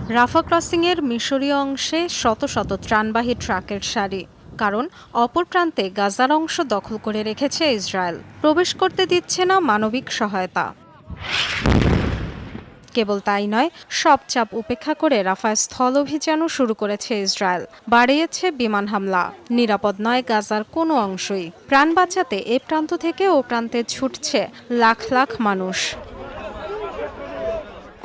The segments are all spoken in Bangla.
রাফা ক্রসিংয়ের মিশরীয় অংশে শত শত ত্রাণবাহী ট্রাকের সারি, কারণ অপর প্রান্তে গাজার অংশ দখল করে রেখেছে ইসরায়েল। প্রবেশ করতে দিচ্ছে না মানবিক সহায়তা। কেবল তাই নয়, সব চাপ উপেক্ষা করে রাফায় স্থল অভিযানও শুরু করেছে ইসরায়েল। বাড়িয়েছে বিমান হামলা। নিরাপদ নয় গাজার কোনো অংশই। প্রাণ বাঁচাতে এ প্রান্ত থেকে ও প্রান্তে ছুটছে লাখ লাখ মানুষ।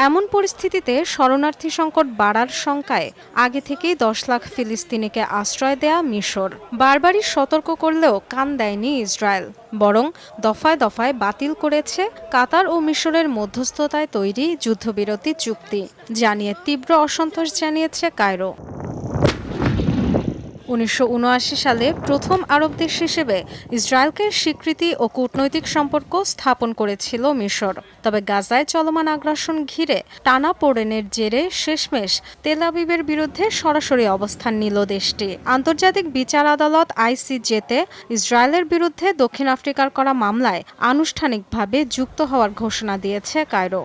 এমন পরিস্থিতিতে শরণার্থী সংকট বাড়ার শঙ্কায় আগে থেকেই 10 লাখ ফিলিস্তিনিকে আশ্রয় দেয়া মিশর বারবারই সতর্ক করলেও কান দেয়নি ইসরায়েল, বরং দফায় দফায় বাতিল করেছে কাতার ও মিশরের মধ্যস্থতায় তৈরি যুদ্ধবিরতি চুক্তি, জানিয়ে তীব্র অসন্তোষ জানিয়েছে কায়রো। 1979 সালে প্রথম আরব দেশ হিসেবে ইসরায়েলকে স্বীকৃতি ও কূটনৈতিক সম্পর্ক স্থাপন করেছিল মিশর। তবে গাজায় চলমান আগ্রাসন ঘিরে টানাপোড়েনের জেরে শেষমেশ তেল আবিবের বিরুদ্ধে সরাসরি অবস্থান নিল দেশটি। আন্তর্জাতিক বিচার আদালত আইসিজেতে ইসরায়েলের বিরুদ্ধে দক্ষিণ আফ্রিকার করা মামলায় আনুষ্ঠানিকভাবে যুক্ত হওয়ার ঘোষণা দিয়েছে কায়রো।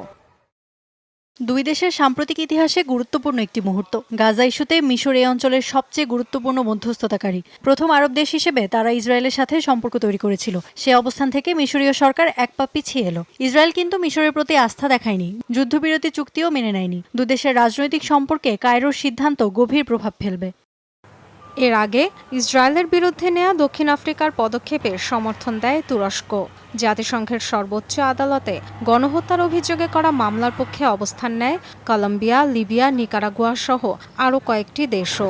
দুই দেশের সাম্প্রতিক ইতিহাসে গুরুত্বপূর্ণ একটি মুহূর্ত। গাজা ইস্যুতে মিশর এই অঞ্চলের সবচেয়ে গুরুত্বপূর্ণ মধ্যস্থতাকারী। প্রথম আরব দেশ হিসেবে তারা ইসরায়েলের সাথে সম্পর্ক তৈরি করেছিল। সে অবস্থান থেকে মিশরীয় সরকার এক পা পিছিয়ে এলো। ইসরায়েল কিন্তু মিশরের প্রতি আস্থা দেখায়নি, যুদ্ধবিরতি চুক্তিও মেনে নেয়নি। দুদেশের রাজনৈতিক সম্পর্কে কায়রোর সিদ্ধান্ত গভীর প্রভাব ফেলবে। এর আগে ইসরায়েলের বিরুদ্ধে নেয়া দক্ষিণ আফ্রিকার পদক্ষেপের সমর্থন দেয় তুরস্ক। জাতিসংঘের সর্বোচ্চ আদালতে গণহত্যার অভিযোগে করা মামলার পক্ষে অবস্থান নেয় কলম্বিয়া, লিবিয়া, নিকারাগুয়া সহ আরও কয়েকটি দেশও।